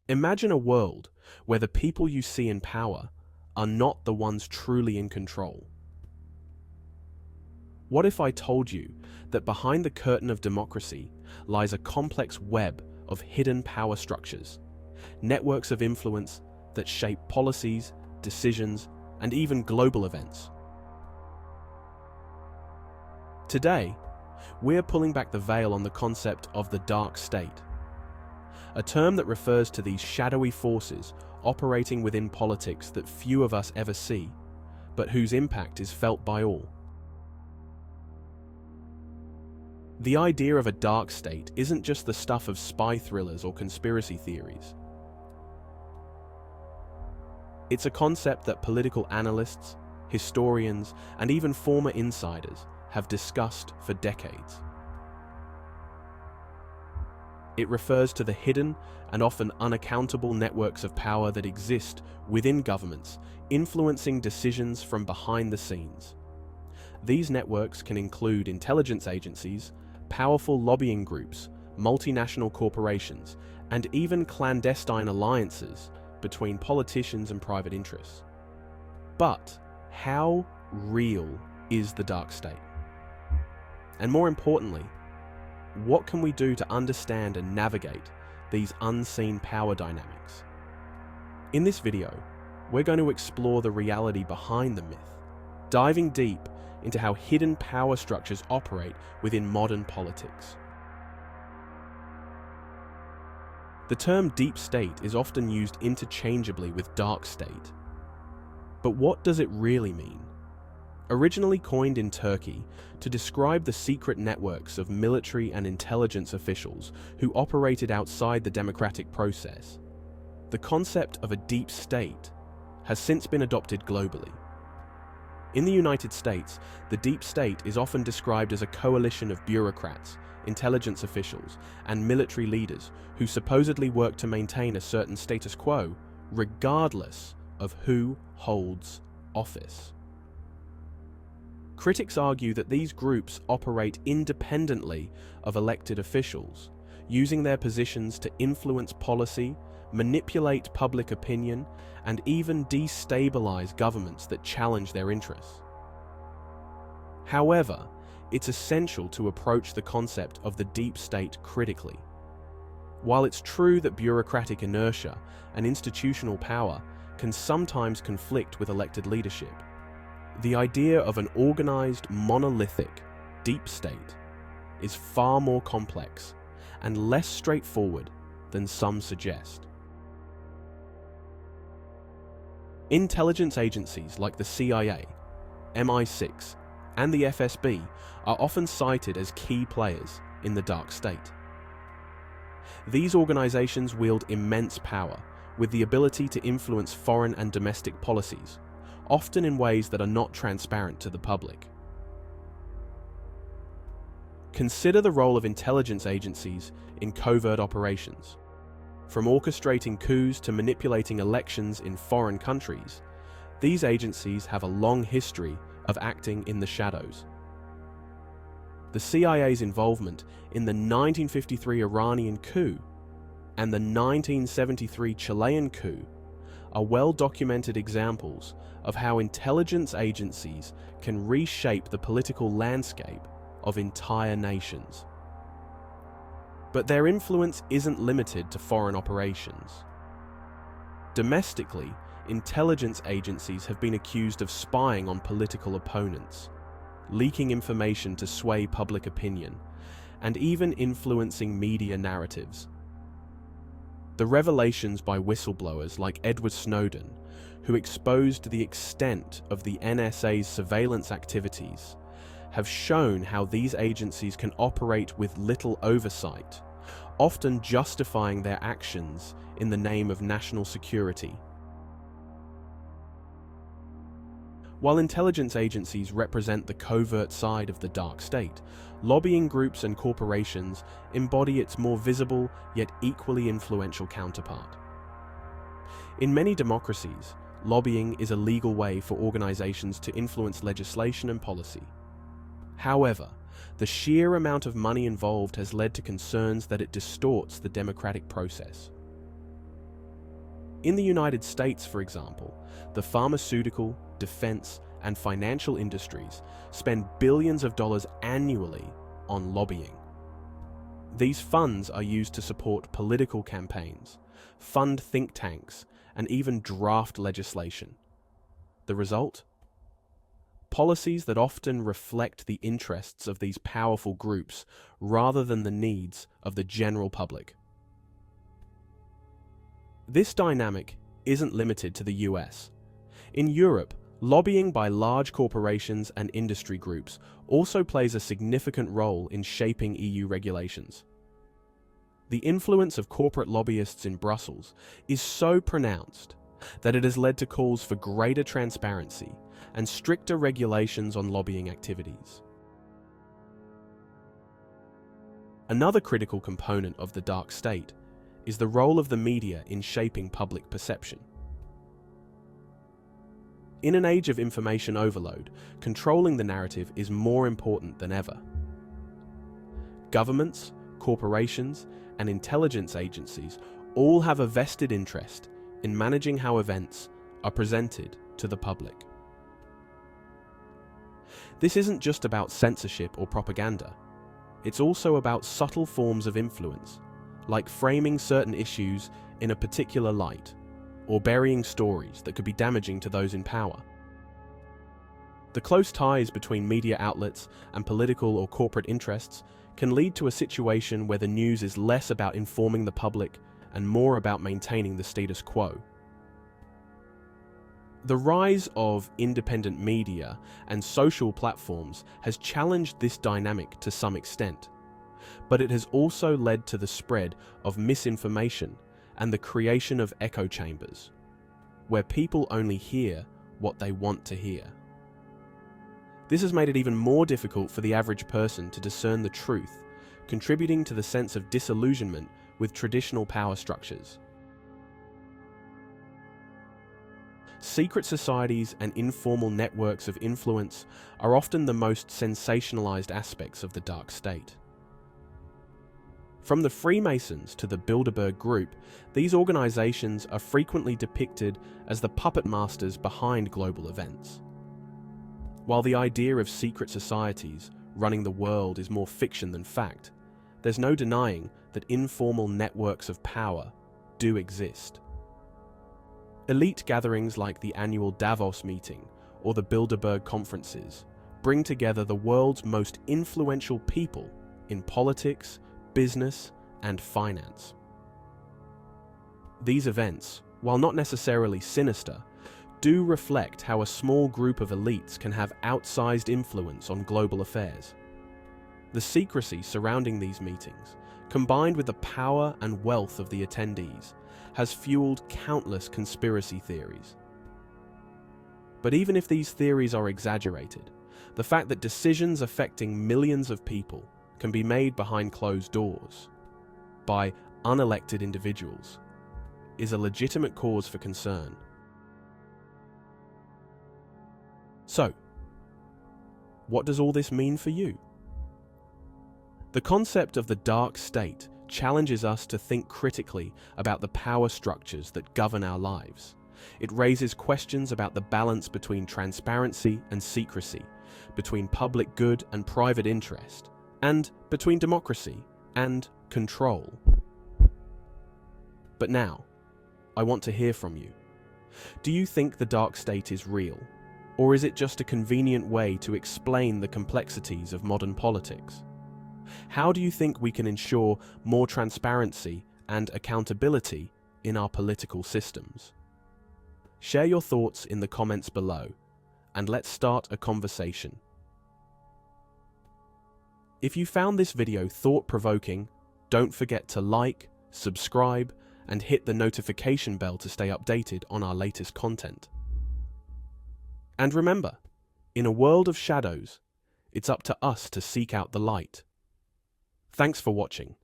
Imagine a world where the people you see in power are not the ones truly in control. What if I told you that behind the curtain of democracy lies a complex web of hidden power structures, networks of influence that shape policies, decisions, and even global events? Today, we're pulling back the veil on the concept of the dark state, a term that refers to these shadowy forces operating within politics that few of us ever see, but whose impact is felt by all. The idea of a dark state isn't just the stuff of spy thrillers or conspiracy theories. It's a concept that political analysts, historians, and even former insiders have discussed for decades. It refers to the hidden and often unaccountable networks of power that exist within governments, influencing decisions from behind the scenes. These networks can include intelligence agencies, powerful lobbying groups, multinational corporations, and even clandestine alliances between politicians and private interests. But how real is the dark state? And more importantly, what can we do to understand and navigate these unseen power dynamics? In this video, we're going to explore the reality behind the myth, diving deep into how hidden power structures operate within modern politics. The term deep state is often used interchangeably with dark state. But what does it really mean? Originally coined in Turkey to describe the secret networks of military and intelligence officials who operated outside the democratic process, the concept of a deep state has since been adopted globally. In the United States, the deep state is often described as a coalition of bureaucrats, intelligence officials, and military leaders who supposedly work to maintain a certain status quo, regardless of who holds office. Critics argue that these groups operate independently of elected officials, using their positions to influence policy, manipulate public opinion, and even destabilize governments that challenge their interests. However, it's essential to approach the concept of the deep state critically. While it's true that bureaucratic inertia and institutional power can sometimes conflict with elected leadership, the idea of an organized, monolithic, deep state is far more complex and less straightforward than some suggest. Intelligence agencies like the CIA, MI6, and the FSB are often cited as key players in the dark state. These organizations wield immense power, with the ability to influence foreign and domestic policies, often in ways that are not transparent to the public. Consider the role of intelligence agencies in covert operations. From orchestrating coups to manipulating elections in foreign countries, these agencies have a long history of acting in the shadows. The CIA's involvement in the 1953 Iranian coup and the 1973 Chilean coup are well-documented examples of how intelligence agencies can reshape the political landscape of entire nations. But their influence isn't limited to foreign operations. Domestically, intelligence agencies have been accused of spying on political opponents, leaking information to sway public opinion, and even influencing media narratives. The revelations by whistleblowers like Edward Snowden, who exposed the extent of the NSA's surveillance activities, have shown how these agencies can operate with little oversight, often justifying their actions in the name of national security. While intelligence agencies represent the covert side of the dark state, lobbying groups and corporations embody its more visible yet equally influential counterpart. In many democracies, lobbying is a legal way for organizations to influence legislation and policy. However, the sheer amount of money involved has led to concerns that it distorts the democratic process. In the United States, for example, the pharmaceutical, defense, and financial industries spend billions of dollars annually on lobbying. These funds are used to support political campaigns, fund think tanks, and even draft legislation. The result? Policies that often reflect the interests of these powerful groups rather than the needs of the general public. This dynamic isn't limited to the US. In Europe, lobbying by large corporations and industry groups also plays a significant role in shaping EU regulations. The influence of corporate lobbyists in Brussels is so pronounced that it has led to calls for greater transparency and stricter regulations on lobbying activities. Another critical component of the dark state is the role of the media in shaping public perception. In an age of information overload, controlling the narrative is more important than ever. Governments, corporations, and intelligence agencies all have a vested interest in managing how events are presented to the public. This isn't just about censorship or propaganda. It's also about subtle forms of influence, like framing certain issues in a particular light, or burying stories that could be damaging to those in power. The close ties between media outlets and political or corporate interests can lead to a situation where the news is less about informing the public and more about maintaining the status quo. The rise of independent media and social platforms has challenged this dynamic to some extent, but it has also led to the spread of misinformation and the creation of echo chambers, where people only hear what they want to hear. This has made it even more difficult for the average person to discern the truth, contributing to the sense of disillusionment with traditional power structures. Secret societies and informal networks of influence are often the most sensationalized aspects of the dark state. From the Freemasons to the Bilderberg Group, these organizations are frequently depicted as the puppet masters behind global events. While the idea of secret societies running the world is more fiction than fact, there's no denying that informal networks of power do exist. Elite gatherings like the annual Davos meeting or the Bilderberg conferences bring together the world's most influential people in politics, business, and finance. These events, while not necessarily sinister, do reflect how a small group of elites can have outsized influence on global affairs. The secrecy surrounding these meetings, combined with the power and wealth of the attendees, has fueled countless conspiracy theories. But even if these theories are exaggerated, the fact that decisions affecting millions of people can be made behind closed doors by unelected individuals is a legitimate cause for concern. So, what does all this mean for you? The concept of the dark state challenges us to think critically about the power structures that govern our lives. It raises questions about the balance between transparency and secrecy, between public good and private interest, and between democracy and control. But now, I want to hear from you. Do you think the dark state is real? Or is it just a convenient way to explain the complexities of modern politics? How do you think we can ensure more transparency and accountability in our political systems? Share your thoughts in the comments below, and let's start a conversation. If you found this video thought-provoking, don't forget to like, subscribe, and hit the notification bell to stay updated on our latest content. And remember, in a world of shadows, it's up to us to seek out the light. Thanks for watching.